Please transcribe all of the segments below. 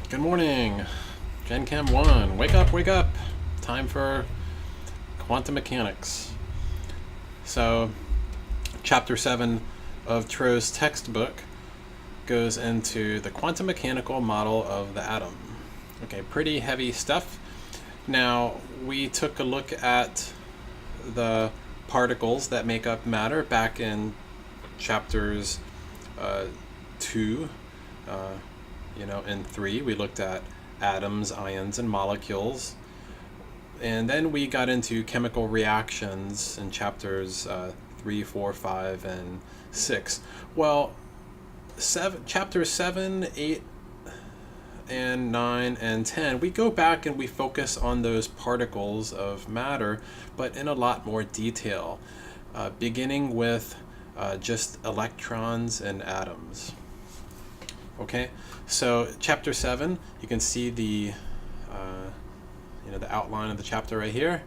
Good morning, Gen Chem 1. Wake up, wake up. Time for quantum mechanics. So, chapter 7 of Tro's textbook goes into the quantum mechanical model of the atom. Okay, pretty heavy stuff. Now, we took a look at the particles that make up matter back in chapters 2, and 3. We looked at atoms, ions, and molecules. And then we got into chemical reactions in chapters 3, 4, 5, and 6. Well, chapters 7, 8, and 9, and 10, we go back and we focus on those particles of matter, but in a lot more detail, beginning with just electrons and atoms. Okay, so chapter 7, you can see the outline of the chapter right here.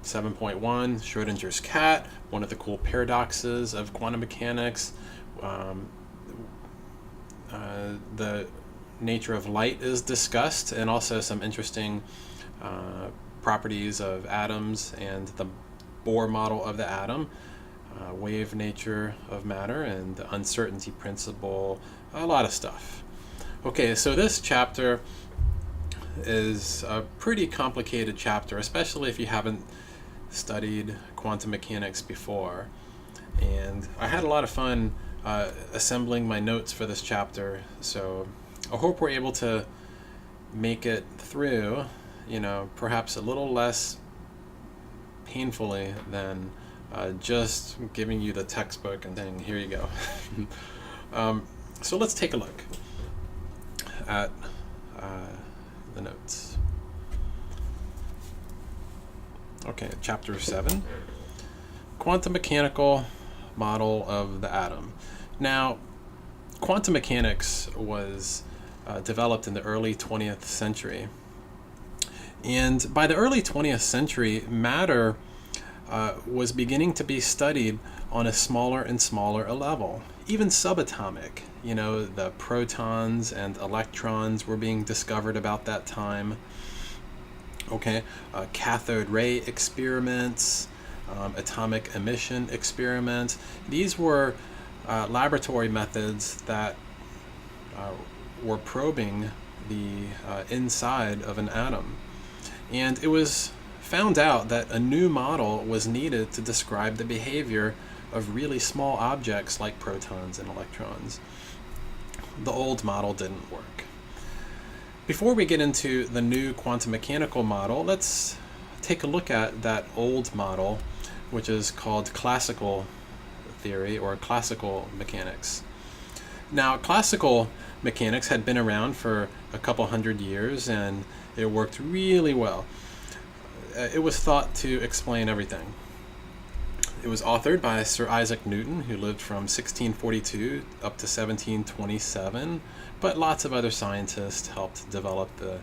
7.1, Schrodinger's cat, one of the cool paradoxes of quantum mechanics. The nature of light is discussed, and also some interesting properties of atoms and the Bohr model of the atom, wave nature of matter, and the uncertainty principle, a lot of stuff. Okay, so this chapter is a pretty complicated chapter, especially if you haven't studied quantum mechanics before. And I had a lot of fun assembling my notes for this chapter, so I hope we're able to make it through, perhaps a little less painfully than just giving you the textbook and saying, here you go. So let's take a look at the notes. Okay, chapter 7, quantum mechanical model of the atom. Now, quantum mechanics was developed in the early 20th century. And by the early 20th century, matter was beginning to be studied on a smaller and smaller level, even subatomic. The protons and electrons were being discovered about that time. Okay, cathode ray experiments, atomic emission experiments. These were laboratory methods that were probing the inside of an atom. And it was found out that a new model was needed to describe the behavior of really small objects like protons and electrons. The old model didn't work. Before we get into the new quantum mechanical model, let's take a look at that old model, which is called classical theory or classical mechanics. Now, classical mechanics had been around for a couple hundred years, and it worked really well. It was thought to explain everything. It was authored by Sir Isaac Newton, who lived from 1642 up to 1727, but lots of other scientists helped develop the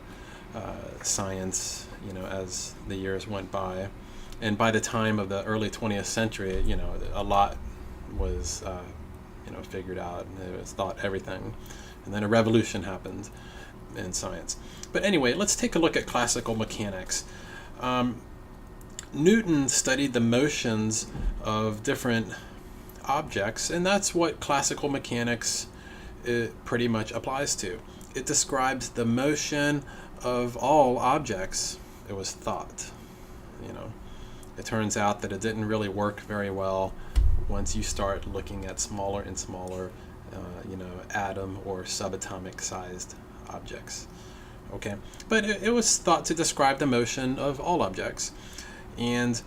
science, as the years went by. And by the time of the early 20th century, a lot was, figured out. It was thought everything. And then a revolution happened in science. But anyway, let's take a look at classical mechanics. Newton studied the motions of different objects, and that's what classical mechanics pretty much applies to. It describes the motion of all objects, it was thought. It turns out that it didn't really work very well once you start looking at smaller and smaller, atom or subatomic sized objects. Okay, but it was thought to describe the motion of all objects. And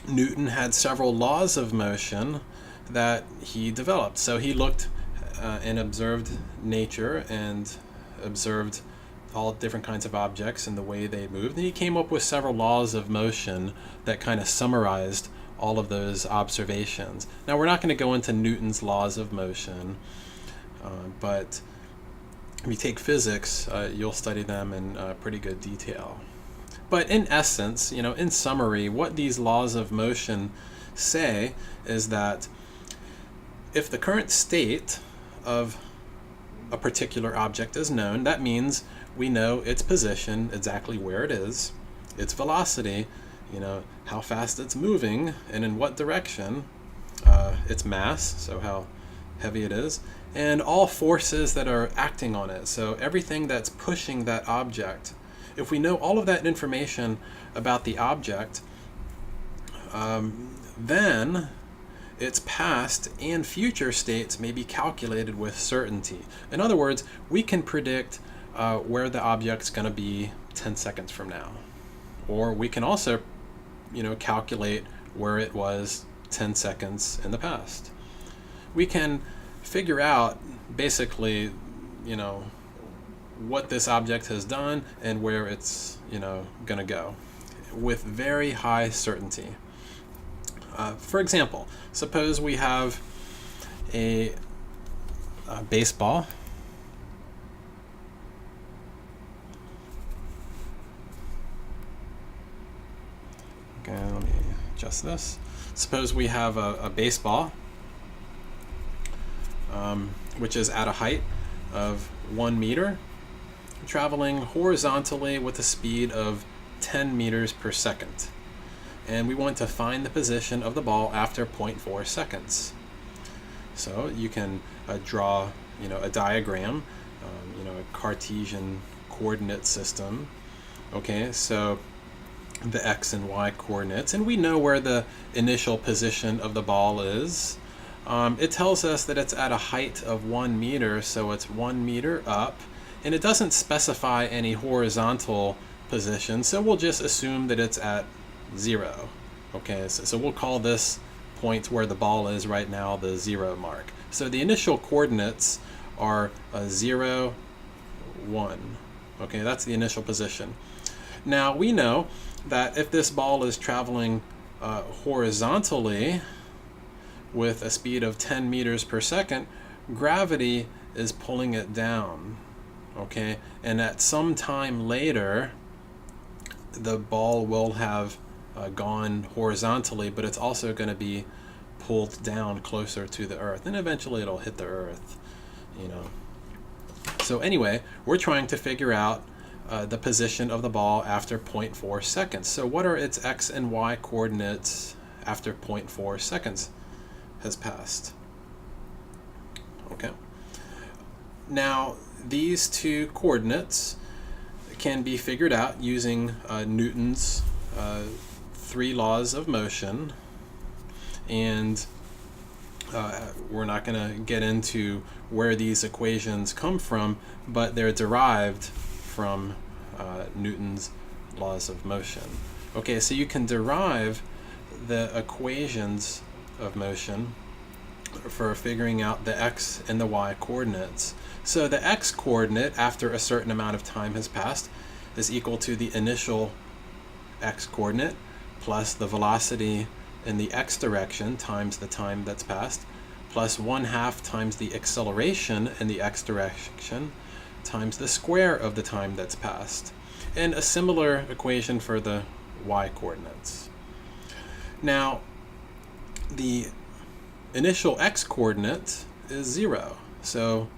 Newton had several laws of motion that he developed. So he looked and observed nature and observed all different kinds of objects and the way they moved. And he came up with several laws of motion that kind of summarized all of those observations. Now, we're not going to go into Newton's laws of motion, but if you take physics, you'll study them in pretty good detail. But in essence, in summary, what these laws of motion say is that if the current state of a particular object is known, that means we know its position, exactly where it is, its velocity, how fast it's moving and in what direction, its mass, so how heavy it is, and all forces that are acting on it, so everything that's pushing that object. If we know all of that information about the object, then its past and future states may be calculated with certainty. In other words, we can predict where the object's going to be 10 seconds from now. Or we can also, calculate where it was 10 seconds in the past. We can figure out basically, what this object has done and where it's, going to go with very high certainty. For example, suppose we have a baseball. Okay, let me adjust this. Suppose we have a baseball, which is at a height of 1 meter, traveling horizontally with a speed of 10 meters per second. And we want to find the position of the ball after 0.4 seconds. So you can draw, a diagram, a Cartesian coordinate system. Okay, so the x and y coordinates, and we know where the initial position of the ball is. It tells us that it's at a height of 1 meter, so it's 1 meter up, and it doesn't specify any horizontal position, so we'll just assume that it's at 0. Okay, so we'll call this point where the ball is right now the 0 mark. So the initial coordinates are 0, 1. Okay, that's the initial position. Now we know that if this ball is traveling horizontally with a speed of 10 meters per second, gravity is pulling it down. Okay, and at some time later, the ball will have gone horizontally, but it's also going to be pulled down closer to the earth, and eventually it'll hit the earth. So anyway, we're trying to figure out the position of the ball after 0.4 seconds. So what are its x and y coordinates after 0.4 seconds has passed? Okay. Now, these two coordinates can be figured out using Newton's 3 laws of motion, and we're not going to get into where these equations come from, but they're derived from Newton's laws of motion. Okay, so you can derive the equations of motion for figuring out the x and the y coordinates. So the x coordinate after a certain amount of time has passed is equal to the initial x coordinate plus the velocity in the x direction times the time that's passed plus 1/2 times the acceleration in the x direction times the square of the time that's passed. And a similar equation for the y coordinates. Now, the initial x coordinate is 0. So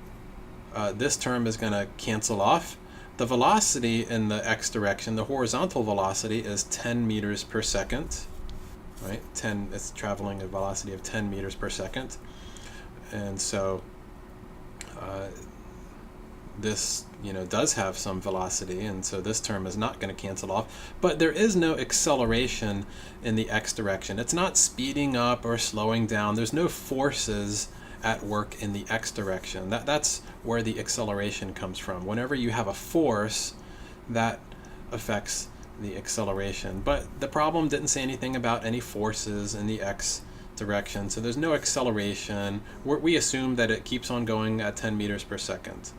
this term is going to cancel off. The velocity in the x direction, the horizontal velocity, is 10 meters per second. Right? It's traveling at a velocity of 10 meters per second. And so this does have some velocity, and so this term is not going to cancel off, but there is no acceleration in the x direction. It's not speeding up or slowing down. There's no forces at work in the x direction. That's where the acceleration comes from. Whenever you have a force, that affects the acceleration. But the problem didn't say anything about any forces in the x direction, so there's no acceleration. We assume that it keeps on going at 10 meters per second.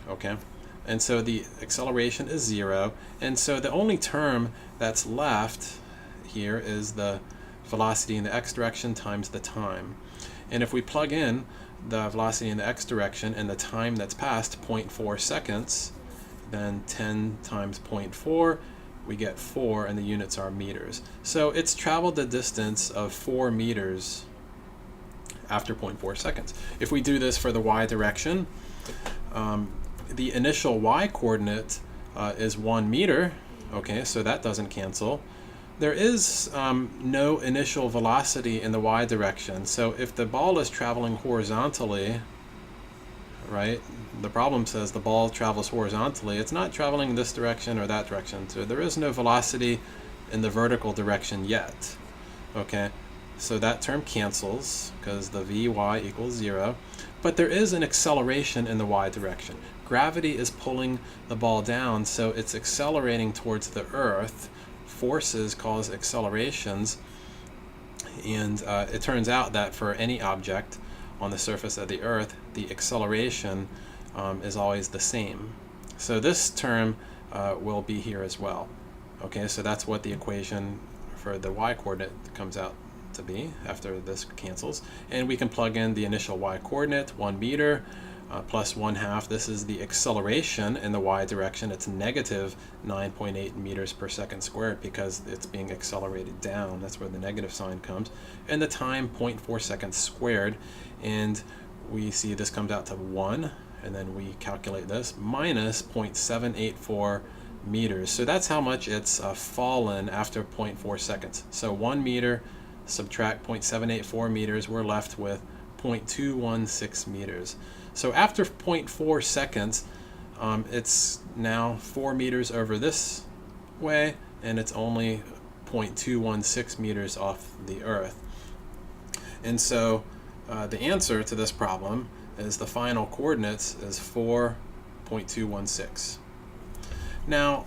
Okay, and so the acceleration is 0, and so the only term that's left here is the velocity in the x direction times the time. And if we plug in the velocity in the x direction and the time that's passed, 0.4 seconds, then 10 times 0.4, we get 4, and the units are meters. So it's traveled the distance of 4 meters after 0.4 seconds. If we do this for the y direction, The initial y coordinate is 1 meter. Okay, so that doesn't cancel. There is no initial velocity in the y direction. So if the ball is traveling horizontally, right, the problem says the ball travels horizontally. It's not traveling in this direction or that direction. So there is no velocity in the vertical direction yet. Okay, so that term cancels because the Vy equals 0. But there is an acceleration in the y direction. Gravity is pulling the ball down, so it's accelerating towards the Earth. Forces cause accelerations, and it turns out that for any object on the surface of the Earth, the acceleration is always the same. So this term will be here as well. Okay, so that's what the equation for the y coordinate comes out to be after this cancels. And we can plug in the initial y coordinate, 1 meter, plus 1/2. This is the acceleration in the y direction. It's negative 9.8 meters per second squared because it's being accelerated down. That's where the negative sign comes. And the time, 0.4 seconds squared. And we see this comes out to 1. And then we calculate this, minus 0.784 meters. So that's how much it's fallen after 0.4 seconds. So 1 meter, subtract 0.784 meters, we're left with 0.216 meters. So after 0.4 seconds, it's now 4 meters over this way, and it's only 0.216 meters off the Earth. And so the answer to this problem is the final coordinates is 4.216. Now,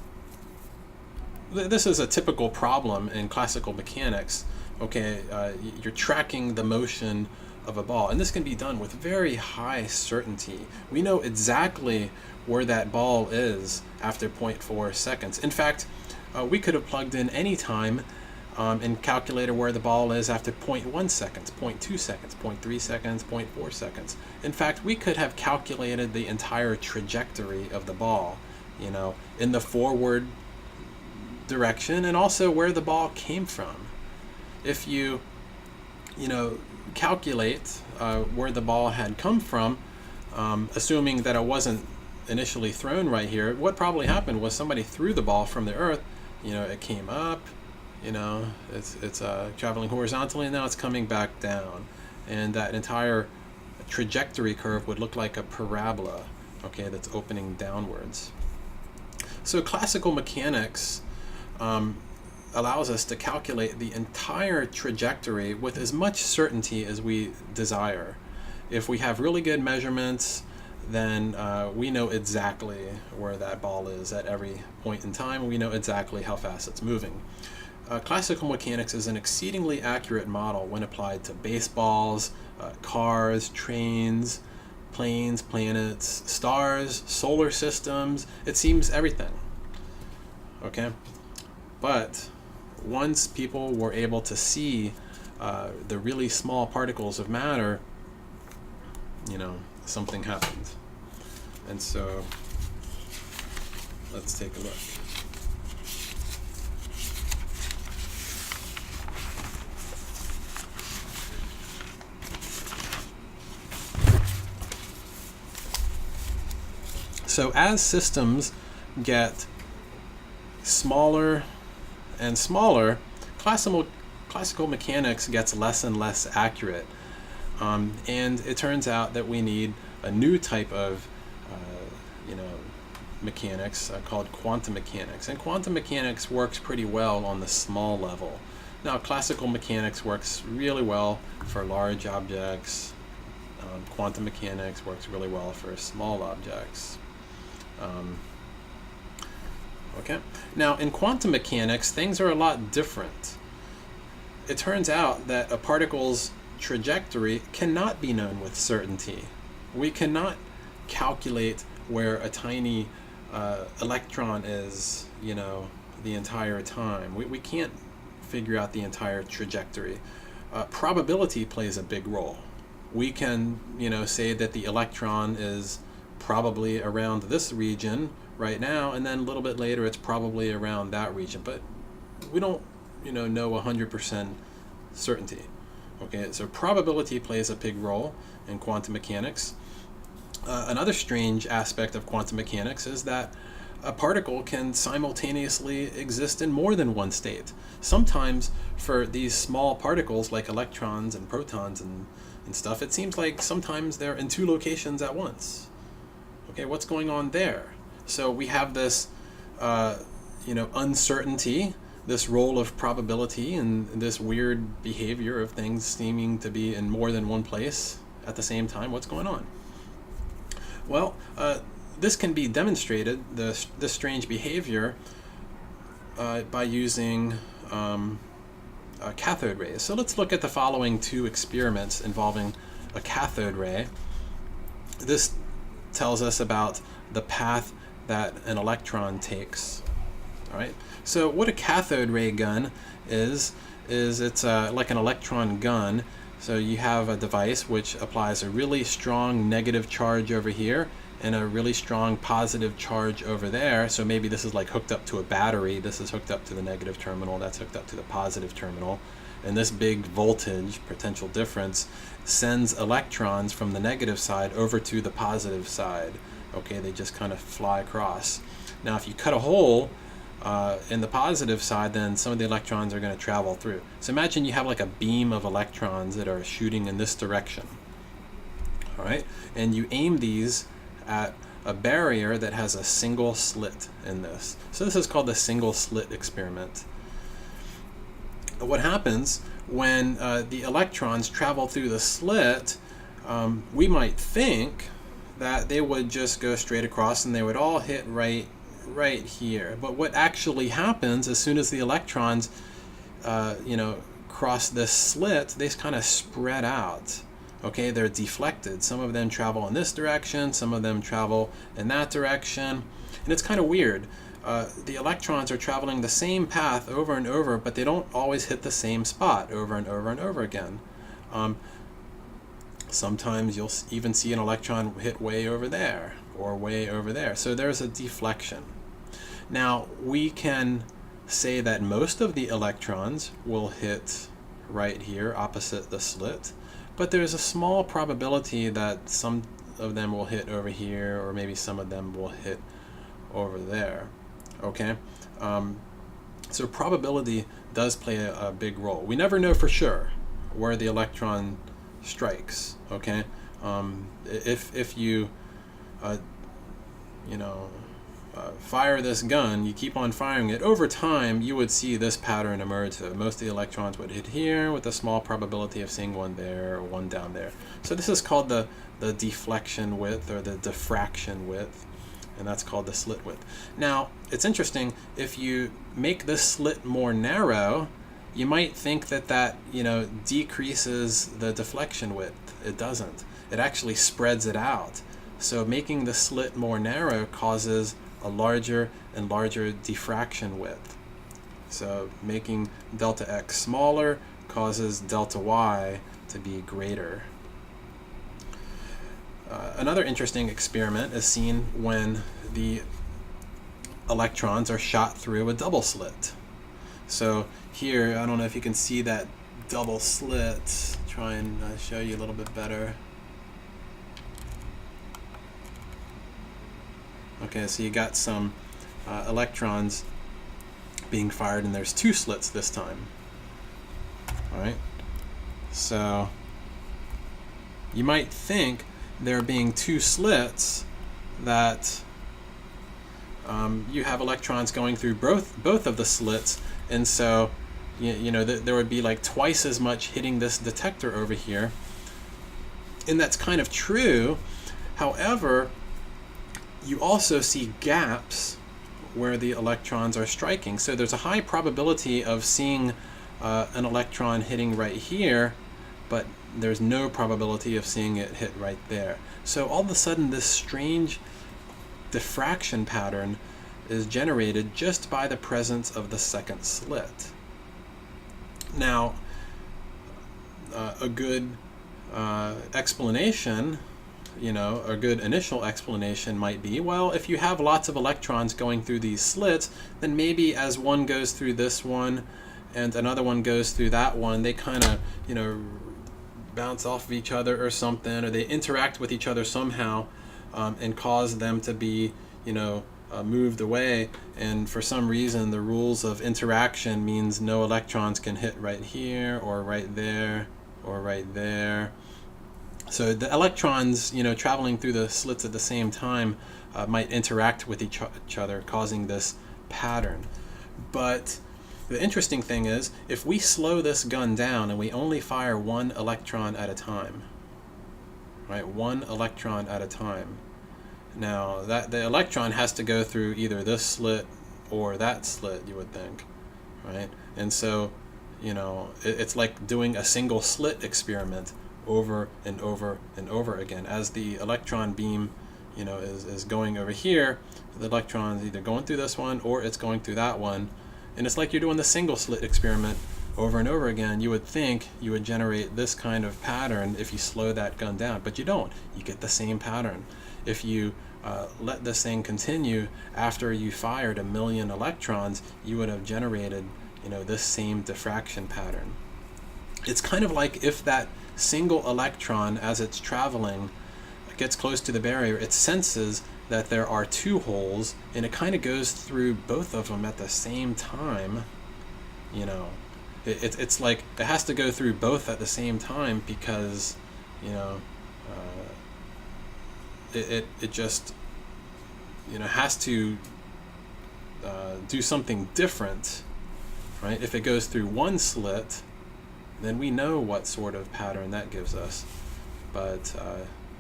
this is a typical problem in classical mechanics. Okay, you're tracking the motion of a ball, and this can be done with very high certainty. We know exactly where that ball is after 0.4 seconds. In fact, we could have plugged in any time and calculated where the ball is after 0.1 seconds, 0.2 seconds, 0.3 seconds, 0.4 seconds. In fact, we could have calculated the entire trajectory of the ball, you know, in the forward direction and also where the ball came from. If you calculate where the ball had come from, assuming that it wasn't initially thrown right here, what probably happened was somebody threw the ball from the Earth. You know, it came up, you know, it's traveling horizontally, and now it's coming back down. And that entire trajectory curve would look like a parabola, okay, that's opening downwards. So classical mechanics allows us to calculate the entire trajectory with as much certainty as we desire. If we have really good measurements, then we know exactly where that ball is at every point in time. We know exactly how fast it's moving. Classical mechanics is an exceedingly accurate model when applied to baseballs, cars, trains, planes, planets, stars, solar systems. It seems everything. Okay? But once people were able to see the really small particles of matter, you know, something happened. And so let's take a look. So as systems get smaller and smaller, classical mechanics gets less and less accurate. And it turns out that we need a new type of mechanics called quantum mechanics. And quantum mechanics works pretty well on the small level. Now, classical mechanics works really well for large objects. Quantum mechanics works really well for small objects. Okay. Now, in quantum mechanics, things are a lot different. It turns out that a particle's trajectory cannot be known with certainty. We cannot calculate where a tiny electron is, you know, the entire time. We can't figure out the entire trajectory. Probability plays a big role. We can, you know, say that the electron is probably around this region right now, and then a little bit later it's probably around that region, but we don't, you know 100% certainty. Okay, so probability plays a big role in quantum mechanics. Another strange aspect of quantum mechanics is that a particle can simultaneously exist in more than one state. Sometimes for these small particles like electrons and protons and stuff, it seems like sometimes they're in two locations at once. Okay, what's going on there? So we have this uncertainty, this role of probability, and this weird behavior of things seeming to be in more than one place at the same time. What's going on? Well, this can be demonstrated, this strange behavior, by using cathode rays. So let's look at the following two experiments involving a cathode ray. This tells us about the path that an electron takes. All right. So what a cathode ray gun is it's like an electron gun. So you have a device which applies a really strong negative charge over here and a really strong positive charge over there. So maybe this is like hooked up to a battery. This is hooked up to the negative terminal. That's hooked up to the positive terminal. And this big voltage potential difference sends electrons from the negative side over to the positive side. Okay, they just kind of fly across. Now, if you cut a hole in the positive side, then some of the electrons are going to travel through. So imagine you have like a beam of electrons that are shooting in this direction. All right, and you aim these at a barrier that has a single slit in this. So this is called the single slit experiment. What happens when the electrons travel through the slit, we might think that they would just go straight across and they would all hit right here. But what actually happens as soon as the electrons cross this slit, they kind of spread out. Okay, they're deflected. Some of them travel in this direction, some of them travel in that direction, and it's kind of weird. The electrons are traveling the same path over and over, but they don't always hit the same spot over and over and over again. Sometimes you'll even see an electron hit way over there or way over there. So there's a deflection. Now, we can say that most of the electrons will hit right here opposite the slit, but there's a small probability that some of them will hit over here, or maybe some of them will hit over there. Okay, so probability does play a big role. We never know for sure where the electron strikes. Okay, if you fire this gun, you keep on firing it, over time you would see this pattern emerge. So most of the electrons would hit here with a small probability of seeing one there or one down there. So this is called the deflection width or the diffraction width, and that's called the slit width. Now, it's interesting, if you make this slit more narrow, you might think that decreases the deflection width. It doesn't. It actually spreads it out. So making the slit more narrow causes a larger and larger diffraction width. So making delta x smaller causes delta y to be greater. Another interesting experiment is seen when the electrons are shot through a double slit. So here, I don't know if you can see that double slit. Try and show you a little bit better. Okay, so you got some electrons being fired, and there's two slits this time. All right, so you might think there being two slits that you have electrons going through both of the slits, and so there would be like twice as much hitting this detector over here, and that's kind of true. However, you also see gaps where the electrons are striking. So there's a high probability of seeing an electron hitting right here, but there's no probability of seeing it hit right there. So all of a sudden, this strange diffraction pattern is generated just by the presence of the second slit. Now, a good explanation, a good initial explanation might be, well, if you have lots of electrons going through these slits, then maybe as one goes through this one and another one goes through that one, they kind of, bounce off of each other or something, or they interact with each other somehow and cause them to be, moved away. And for some reason, the rules of interaction means no electrons can hit right here or right there or right there. So the electrons, traveling through the slits at the same time might interact with each other, causing this pattern. But the interesting thing is, if we slow this gun down and we only fire one electron at a time, right? One electron at a time. Now, that the electron has to go through either this slit or that slit, you would think, right? And so, it's like doing a single slit experiment over and over and over again. As the electron beam, is going over here, the electron is either going through this one or it's going through that one. And it's like you're doing the single slit experiment over and over again. You would think you would generate this kind of pattern if you slow that gun down, but you don't. You get the same pattern. If you let this thing continue after you fired 1 million electrons, you would have generated, this same diffraction pattern. It's kind of like if that single electron, as it's traveling, gets close to the barrier, it senses that there are two holes, and it kind of goes through both of them at the same time. It's like it has to go through both at the same time because, it just, has to do something different, right? If it goes through one slit, then we know what sort of pattern that gives us, but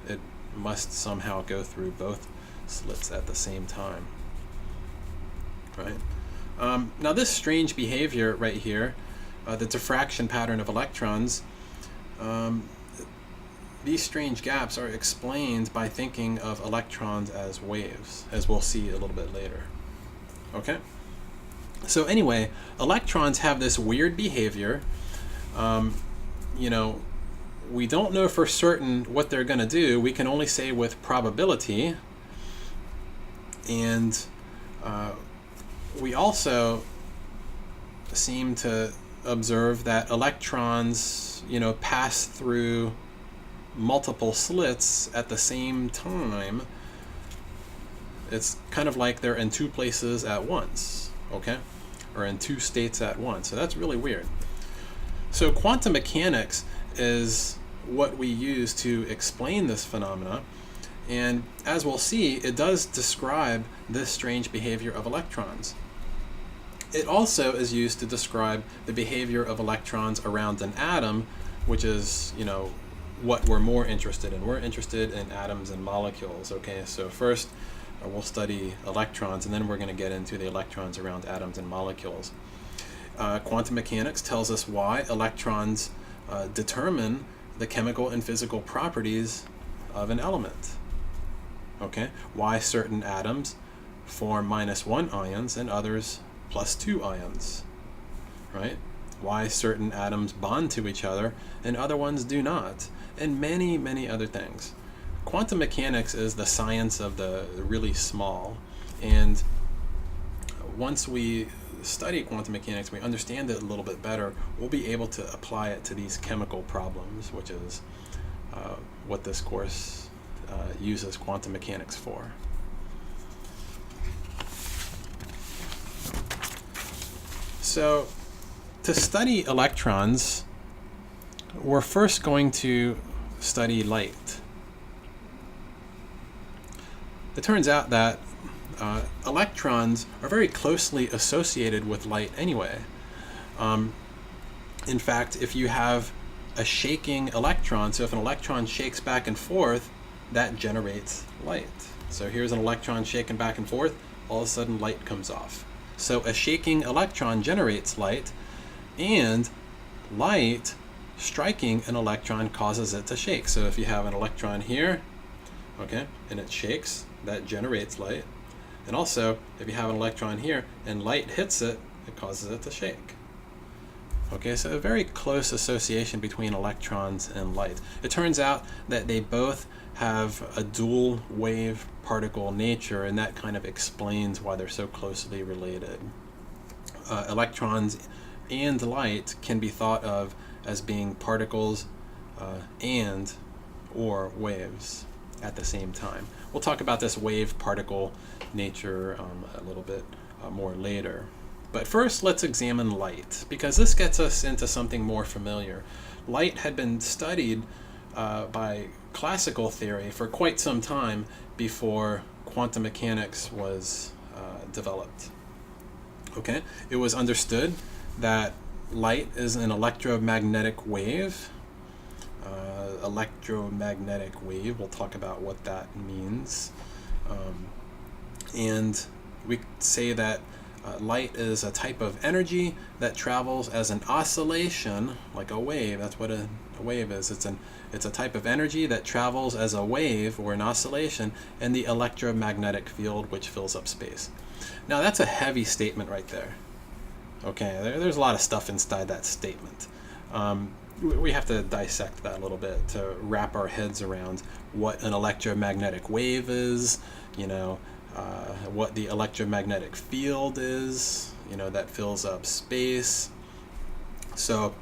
it must somehow go through both slits at the same time, right? Now this strange behavior right here, the diffraction pattern of electrons, these strange gaps are explained by thinking of electrons as waves, as we'll see a little bit later. Okay? So anyway, electrons have this weird behavior. We don't know for certain what they're going to do. We can only say with probability. And we also seem to observe that electrons, pass through multiple slits at the same time. It's kind of like they're in two places at once, okay? Or in two states at once. So that's really weird. So quantum mechanics is what we use to explain this phenomena. And as we'll see, it does describe this strange behavior of electrons. It also is used to describe the behavior of electrons around an atom, which is, what we're more interested in. We're interested in atoms and molecules, okay? So first, we'll study electrons, and then we're going to get into the electrons around atoms and molecules. Quantum mechanics tells us why electrons determine the chemical and physical properties of an element. Okay, why certain atoms form -1 ions and others +2 ions, right? Why certain atoms bond to each other and other ones do not, and many, many other things. Quantum mechanics is the science of the really small, and once we study quantum mechanics, we understand it a little bit better, we'll be able to apply it to these chemical problems, which is what this course uses quantum mechanics for. So, to study electrons, we're first going to study light. It turns out that electrons are very closely associated with light anyway. In fact, if you have a shaking electron, so if an electron shakes back and forth, that generates light. So here's an electron shaking back and forth, all of a sudden light comes off. So a shaking electron generates light, and light striking an electron causes it to shake. So if you have an electron here, okay, and it shakes, that generates light. And also, if you have an electron here and light hits it, it causes it to shake. Okay, so a very close association between electrons and light. It turns out that they both have a dual wave particle nature, and that kind of explains why they're so closely related. Electrons and light can be thought of as being particles and or waves. at the same time. We'll talk about this wave particle nature a little bit more later. But first, let's examine light, because this gets us into something more familiar. Light had been studied by classical theory for quite some time before quantum mechanics was developed. Okay, it was understood that light is an electromagnetic wave. We'll talk about what that means. And we say that light is a type of energy that travels as an oscillation, like a wave. That's what a wave is. It's a type of energy that travels as a wave or an oscillation in the electromagnetic field which fills up space. Now that's a heavy statement right there. Okay, there's a lot of stuff inside that statement. We have to dissect that a little bit to wrap our heads around what an electromagnetic wave is, what the electromagnetic field is, that fills up space. So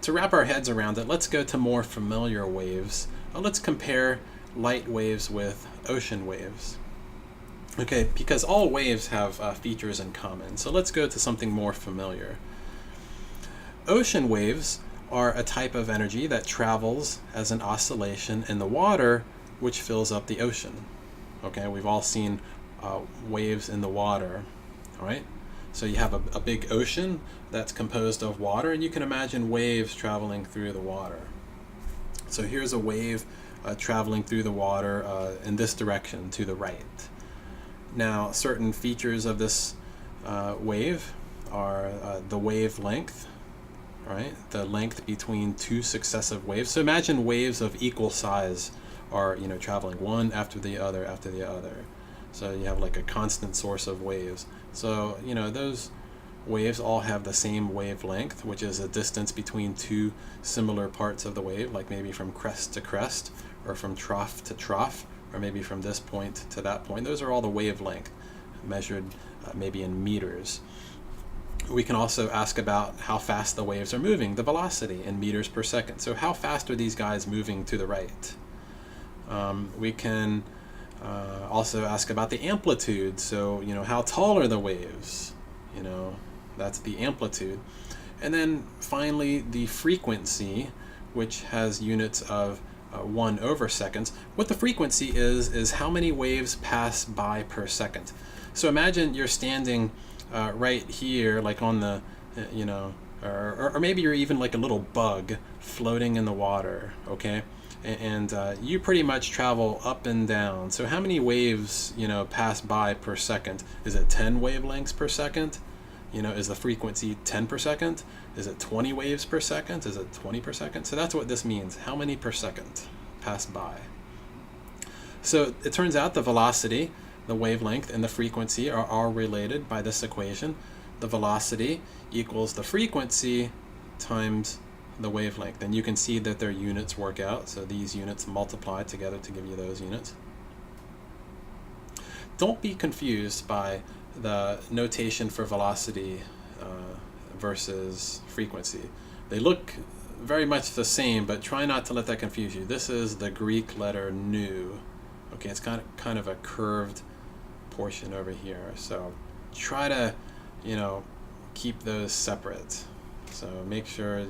to wrap our heads around it, let's go to more familiar waves. Let's compare light waves with ocean waves. Okay, because all waves have features in common. So let's go to something more familiar. Ocean waves are a type of energy that travels as an oscillation in the water, which fills up the ocean. Okay, we've all seen waves in the water, all right? So you have a big ocean that's composed of water, and you can imagine waves traveling through the water. So here's a wave traveling through the water in this direction to the right. Now, certain features of this wave are the wavelength, right? The length between two successive waves. So imagine waves of equal size are, traveling one after the other after the other. So you have like a constant source of waves. So, those waves all have the same wavelength, which is a distance between two similar parts of the wave, like maybe from crest to crest, or from trough to trough, or maybe from this point to that point. Those are all the wavelength, measured maybe in meters. We can also ask about how fast the waves are moving, the velocity in meters per second. So how fast are these guys moving to the right? We can also ask about the amplitude. So, how tall are the waves? That's the amplitude. And then finally, the frequency, which has units of 1/seconds. What the frequency is how many waves pass by per second. So imagine you're standing right here, like on the, or maybe you're even like a little bug floating in the water, okay? And you pretty much travel up and down. So how many waves, pass by per second? Is it 10 wavelengths per second? Is the frequency 10 per second? Is it 20 waves per second? Is it 20 per second? So that's what this means. How many per second pass by? So it turns out the velocity, the wavelength, and the frequency are all related by this equation. The velocity equals the frequency times the wavelength. And you can see that their units work out. So these units multiply together to give you those units. Don't be confused by the notation for velocity versus frequency. They look very much the same, but try not to let that confuse you. This is the Greek letter nu. Okay, it's kind of a curved portion over here. So try to, keep those separate. So make sure,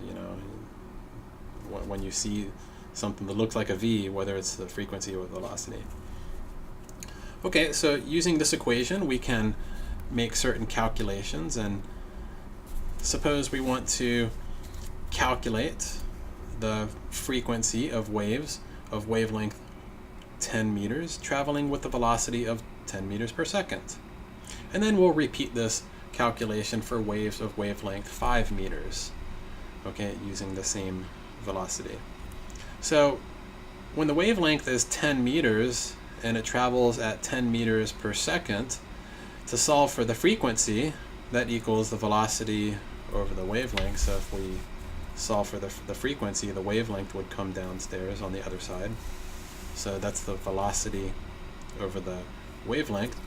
when you see something that looks like a V, whether it's the frequency or velocity. Okay, so using this equation, we can make certain calculations, and suppose we want to calculate the frequency of waves of wavelength 10 meters traveling with the velocity of 10 meters per second. And then we'll repeat this calculation for waves of wavelength 5 meters, okay, using the same velocity. So when the wavelength is 10 meters and it travels at 10 meters per second, to solve for the frequency, that equals the velocity over the wavelength. So if we solve for the frequency, the wavelength would come downstairs on the other side. So that's the velocity over the wavelength.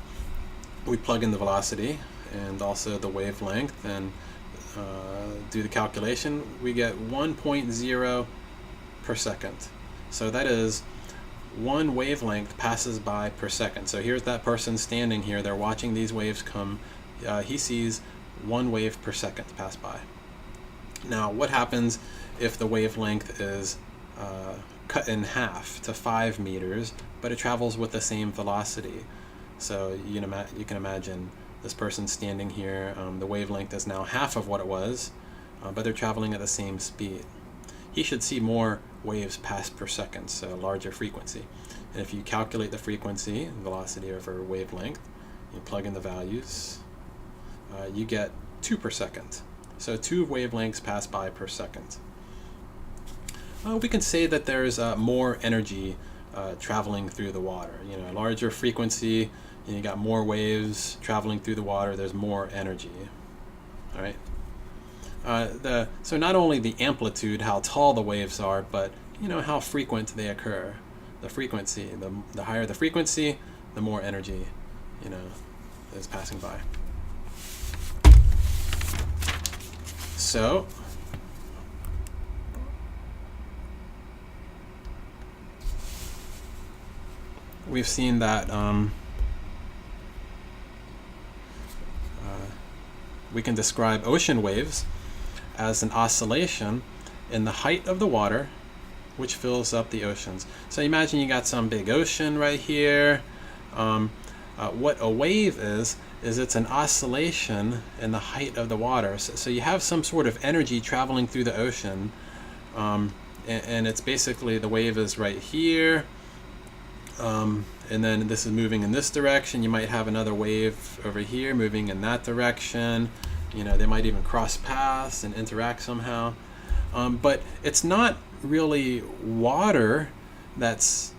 We plug in the velocity and also the wavelength and do the calculation. We get 1.0 per second. So that is 1 wavelength passes by per second. So here's that person standing here, they're watching these waves come. He sees 1 wave per second pass by. Now, what happens if the wavelength is cut in half to 5 meters, but it travels with the same velocity? So you can imagine this person standing here, the wavelength is now half of what it was, but they're traveling at the same speed. He should see more waves pass per second, so a larger frequency. And if you calculate the frequency, velocity over wavelength, you plug in the values, you get 2 per second. So 2 wavelengths pass by per second. We can say that there's more energy traveling through the water. You know, a larger frequency, you got more waves traveling through the water, there's more energy. All right. So not only the amplitude, how tall the waves are, but how frequent they occur. The frequency, the higher the frequency, the more energy is passing by. So we've seen that we can describe ocean waves as an oscillation in the height of the water which fills up the oceans. So imagine you got some big ocean right here. What a wave is it's an oscillation in the height of the water. So you have some sort of energy traveling through the ocean, and it's basically the wave is right here, and then this is moving in this direction. You might have another wave over here moving in that direction. They might even cross paths and interact somehow. But it's not really water that's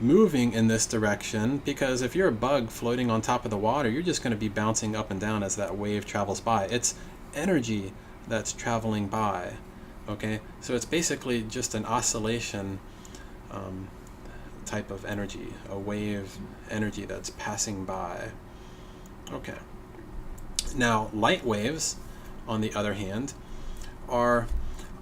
moving in this direction, because if you're a bug floating on top of the water, you're just going to be bouncing up and down as that wave travels by. It's energy that's traveling by. Okay, so it's basically just an oscillation type of energy, a wave energy that's passing by. Okay. Now, light waves, on the other hand, are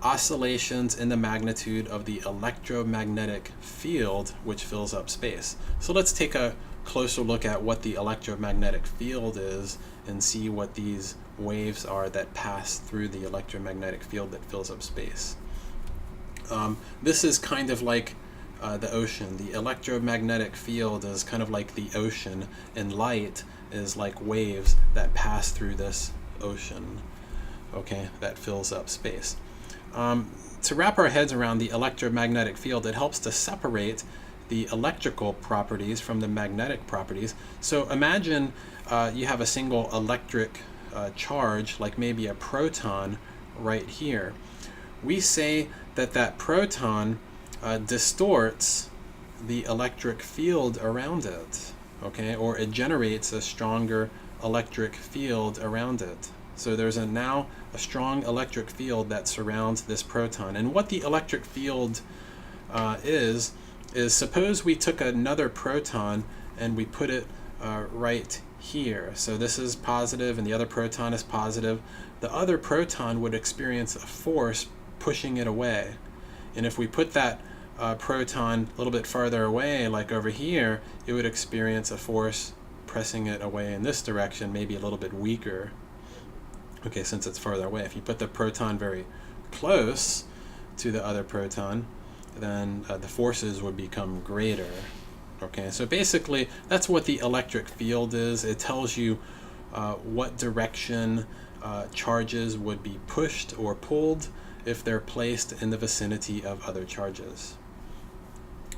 oscillations in the magnitude of the electromagnetic field which fills up space. So let's take a closer look at what the electromagnetic field is and see what these waves are that pass through the electromagnetic field that fills up space. This is kind of like the ocean. The electromagnetic field is kind of like the ocean, and light is like waves that pass through this ocean, okay, that fills up space. To wrap our heads around the electromagnetic field, it helps to separate the electrical properties from the magnetic properties. So imagine you have a single electric charge, like maybe a proton right here. We say that that proton distorts the electric field around it, okay, or it generates a stronger electric field around it. So there's now a strong electric field that surrounds this proton. And what the electric field is suppose we took another proton and we put it right here. So this is positive and the other proton is positive. The other proton would experience a force pushing it away. And if we put that proton a little bit farther away, like over here, it would experience a force pressing it away in this direction, maybe a little bit weaker. Okay, since it's farther away. If you put the proton very close to the other proton, then the forces would become greater. Okay, so basically that's what the electric field is. It tells you what direction charges would be pushed or pulled if they're placed in the vicinity of other charges.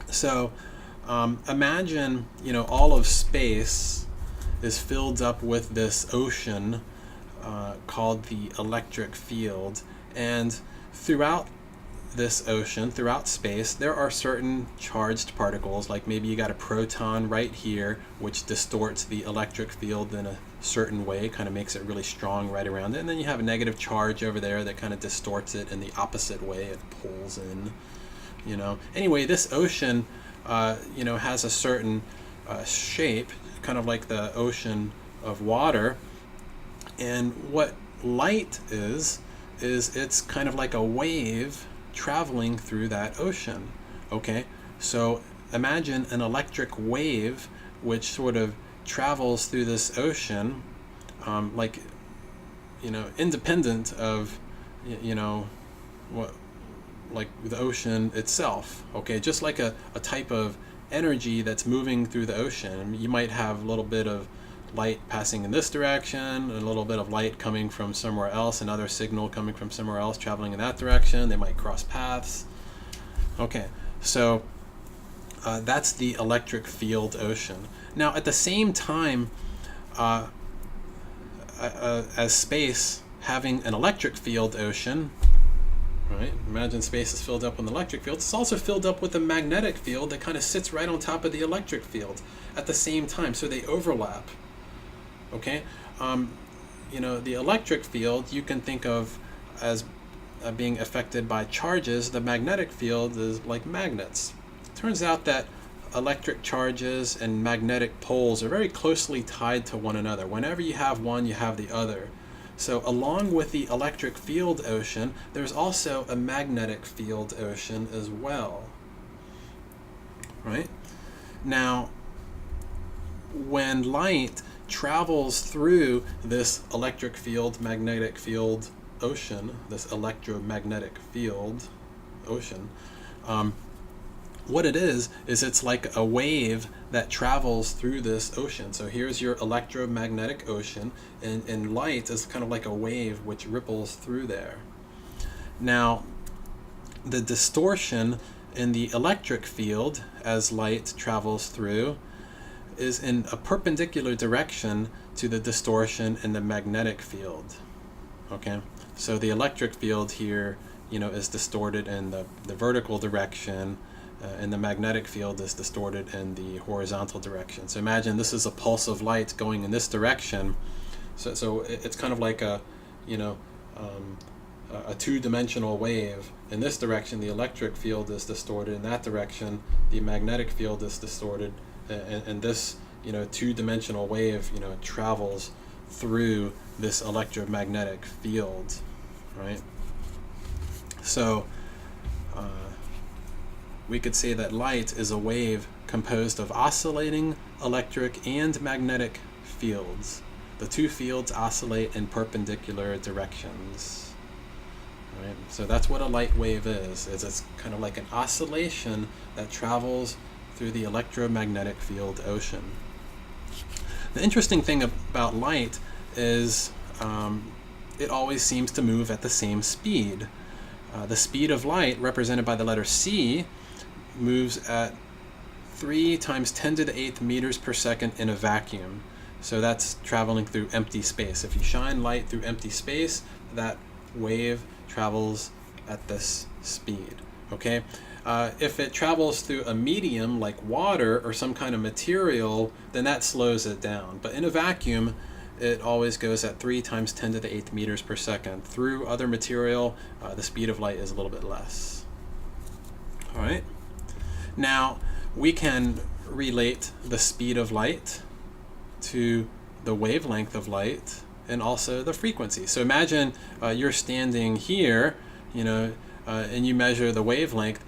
So imagine, all of space is filled up with this ocean called the electric field, and throughout this ocean, throughout space, there are certain charged particles, like maybe you got a proton right here which distorts the electric field in a certain way, kind of makes it really strong right around it, and then you have a negative charge over there that kind of distorts it in the opposite way, it pulls in, Anyway, this ocean has a certain shape, kind of like the ocean of water. And what light is it's kind of like a wave traveling through that ocean. Okay, so imagine an electric wave which sort of travels through this ocean, like, independent of, what, like the ocean itself. Okay, just like a type of energy that's moving through the ocean. You might have a little bit of light passing in this direction, a little bit of light coming from somewhere else, another signal coming from somewhere else traveling in that direction. They might cross paths. Okay, so that's the electric field ocean. Now, at the same time, as space having an electric field ocean, right? Imagine space is filled up with an electric field. It's also filled up with a magnetic field that kind of sits right on top of the electric field at the same time, so they overlap. Okay, the electric field you can think of as being affected by charges. The magnetic field is like magnets. Turns out that electric charges and magnetic poles are very closely tied to one another. Whenever you have one, you have the other. So along with the electric field ocean, there's also a magnetic field ocean as well. Right? Now, when light travels through this electric field, magnetic field ocean, this electromagnetic field ocean, what it is it's like a wave that travels through this ocean. So here's your electromagnetic ocean, and light is kind of like a wave which ripples through there. Now, the distortion in the electric field as light travels through is in a perpendicular direction to the distortion in the magnetic field. Okay, so the electric field here, is distorted in the vertical direction, and the magnetic field is distorted in the horizontal direction. So imagine this is a pulse of light going in this direction. So it's kind of like a two-dimensional wave. In this direction, the electric field is distorted. In that direction, the magnetic field is distorted. And this, two-dimensional wave, travels through this electromagnetic field, right? So we could say that light is a wave composed of oscillating electric and magnetic fields. The two fields oscillate in perpendicular directions. Right? So that's what a light wave is. It's kind of like an oscillation that travels through the electromagnetic field ocean. The interesting thing about light is it always seems to move at the same speed. The speed of light, represented by the letter c, moves at 3 times 10 to the 8th meters per second in a vacuum. So that's traveling through empty space. If you shine light through empty space, that wave travels at this speed. Okay? If it travels through a medium like water or some kind of material, then that slows it down. But in a vacuum, it always goes at 3 times 10 to the 8th meters per second. Through other material, the speed of light is a little bit less. All right? Now, we can relate the speed of light to the wavelength of light and also the frequency. So imagine you're standing here, and you measure the wavelength,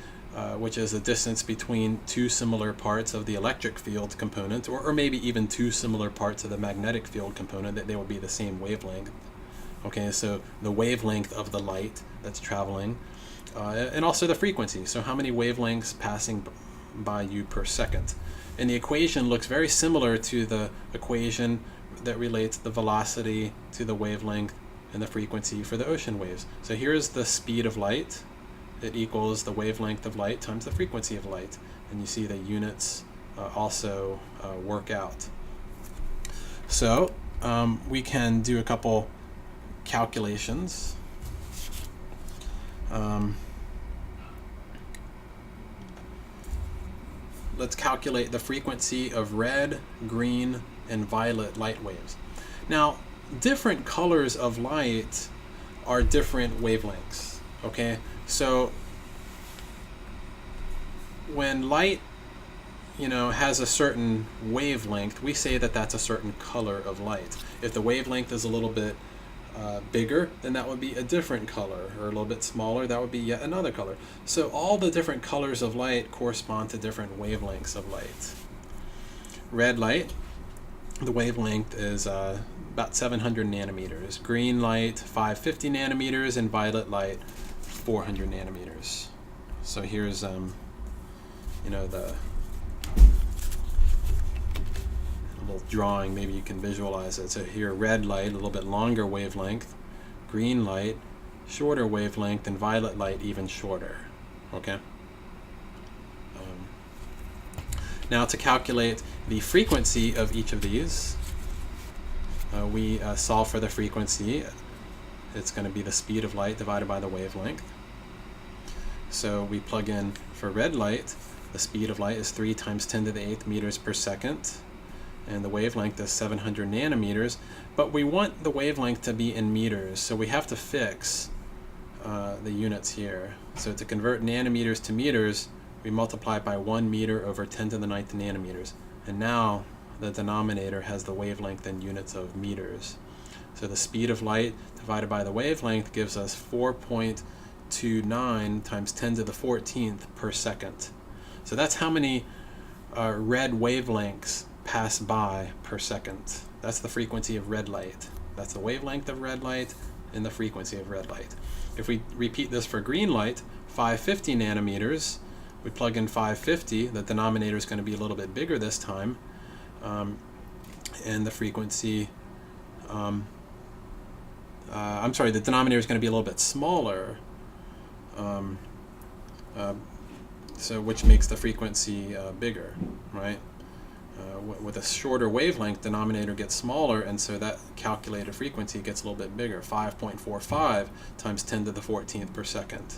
which is the distance between two similar parts of the electric field component, or maybe even two similar parts of the magnetic field component, that they will be the same wavelength. Okay, so the wavelength of the light that's traveling, and also the frequency. So how many wavelengths passing by you per second? And the equation looks very similar to the equation that relates the velocity to the wavelength and the frequency for the ocean waves. So here's the speed of light. It equals the wavelength of light times the frequency of light. And you see the units also work out. So we can do a couple calculations. Let's calculate the frequency of red, green, and violet light waves. Now, different colors of light are different wavelengths, okay? So when light, has a certain wavelength, we say that that's a certain color of light. If the wavelength is a little bit bigger, then that would be a different color, or a little bit smaller, that would be yet another color. So all the different colors of light correspond to different wavelengths of light. Red light, the wavelength is about 700 nanometers. Green light, 550 nanometers, and violet light, 400 nanometers. So here's, you know, the little drawing, maybe you can visualize it. So here, red light, a little bit longer wavelength, green light, shorter wavelength, and violet light, even shorter. Okay. Now to calculate the frequency of each of these, we solve for the frequency. It's going to be the speed of light divided by the wavelength. So we plug in for red light, the speed of light is 3 times 10 to the 8th meters per second, and the wavelength is 700 nanometers, but we want the wavelength to be in meters, so we have to fix the units here. So to convert nanometers to meters, we multiply by 1 meter over 10 to the 9th nanometers. And now the denominator has the wavelength in units of meters. So the speed of light divided by the wavelength gives us 4.29 times 10 to the 14th per second. So that's how many red wavelengths pass by per second. That's the frequency of red light. That's the wavelength of red light and the frequency of red light. If we repeat this for green light, 550 nanometers, we plug in 550, the denominator is going to be a little bit bigger this time, and the frequency, the denominator is going to be a little bit smaller, so which makes the frequency bigger, right? With a shorter wavelength, denominator gets smaller, and so that calculated frequency gets a little bit bigger, 5.45 times 10 to the 14th per second.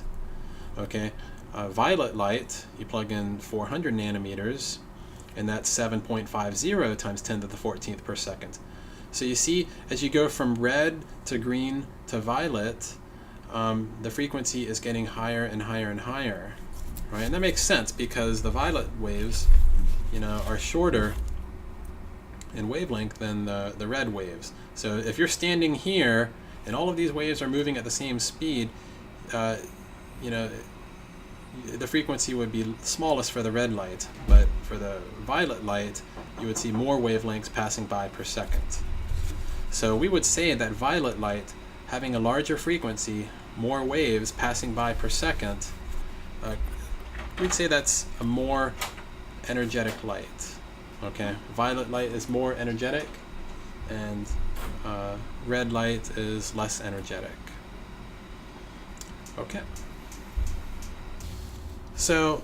Okay. Violet light, you plug in 400 nanometers, and that's 7.50 times 10 to the 14th per second. So you see, as you go from red to green to violet, the frequency is getting higher and higher and higher, right? And that makes sense because the violet waves, you know, are shorter in wavelength than the red waves. So if you're standing here and all of these waves are moving at the same speed, you know, the frequency would be smallest for the red light, but for the violet light, you would see more wavelengths passing by per second. So we would say that violet light, having a larger frequency, more waves passing by per second, we'd say that's a more energetic light. Okay, violet light is more energetic, and red light is less energetic. Okay. So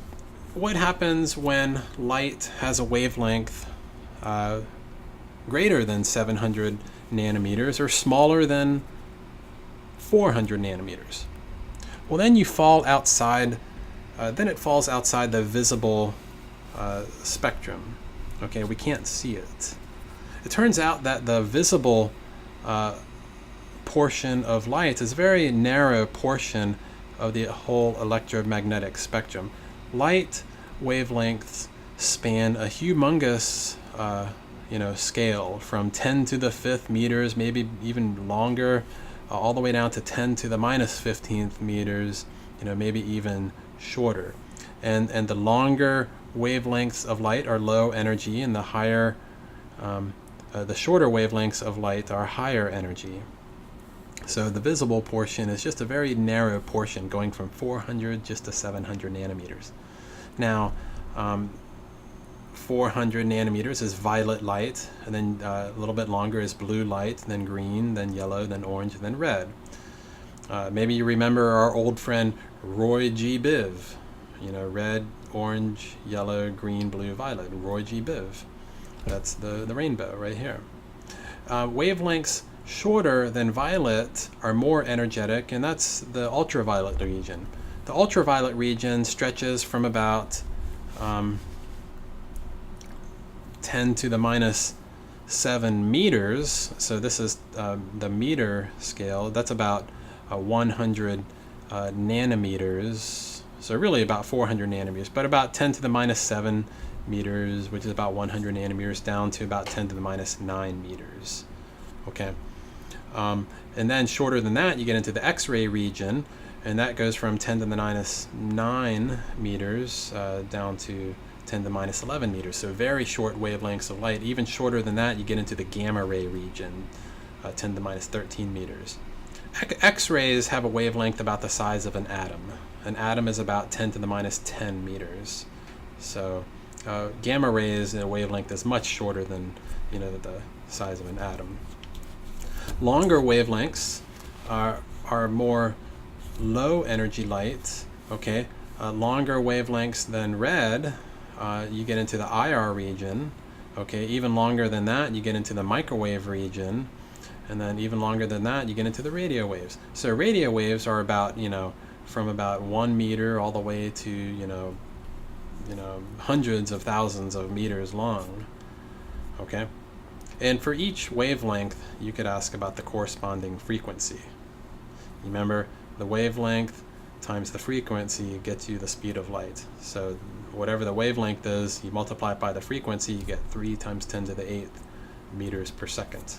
what happens when light has a wavelength greater than 700 nanometers or smaller than 400 nanometers? Well, then you fall outside, then it falls outside the visible spectrum. Okay, we can't see it. It turns out that the visible portion of light is a very narrow portion of the whole electromagnetic spectrum. Light wavelengths span a humongous scale from 10 to the 5th meters, maybe even longer, all the way down to 10 to the minus 15th meters, maybe even shorter. And the longer wavelengths of light are low energy, and the higher, the shorter wavelengths of light are higher energy. So the visible portion is just a very narrow portion, going from 400 just to 700 nanometers. Now, 400 nanometers is violet light, and then a little bit longer is blue light, then green, then yellow, then orange, then red. Maybe you remember our old friend Roy G. Biv. Red, orange, yellow, green, blue, violet. Roy G. Biv. That's the rainbow right here. Wavelengths shorter than violet are more energetic, and that's the ultraviolet region. The ultraviolet region stretches from about 10 to the minus 7 meters. So this is the meter scale. That's about 100 nanometers. So really about 400 nanometers, but about 10 to the minus 7 meters, which is about 100 nanometers, down to about 10 to the minus 9 meters. Okay. And then shorter than that, you get into the X-ray region, and that goes from 10 to the minus 9 meters down to 10 to the minus 11 meters. So very short wavelengths of light. Even shorter than that, you get into the gamma ray region, 10 to the minus 13 meters. X-rays have a wavelength about the size of an atom. An atom is about 10 to the minus 10 meters. So gamma rays, their wavelength is much shorter than the size of an atom. Longer wavelengths are more low energy light. Okay, longer wavelengths than red, you get into the IR region. Okay, even longer than that, you get into the microwave region, and then even longer than that, you get into the radio waves. So radio waves are about from about 1 meter all the way to hundreds of thousands of meters long. Okay, and for each wavelength, you could ask about the corresponding frequency. Remember, the wavelength times the frequency gets you the speed of light. So whatever the wavelength is, you multiply it by the frequency, you get 3 times 10 to the 8th meters per second.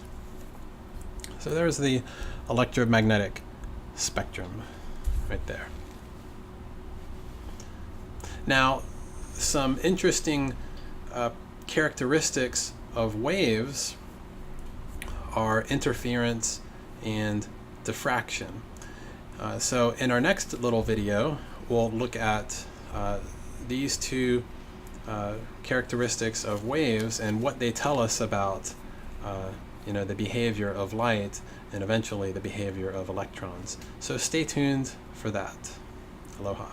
So there's the electromagnetic spectrum right there. Now, some interesting characteristics of waves are interference and diffraction. So in our next little video, we'll look at these two characteristics of waves and what they tell us about the behavior of light and eventually the behavior of electrons. So stay tuned for that. Aloha.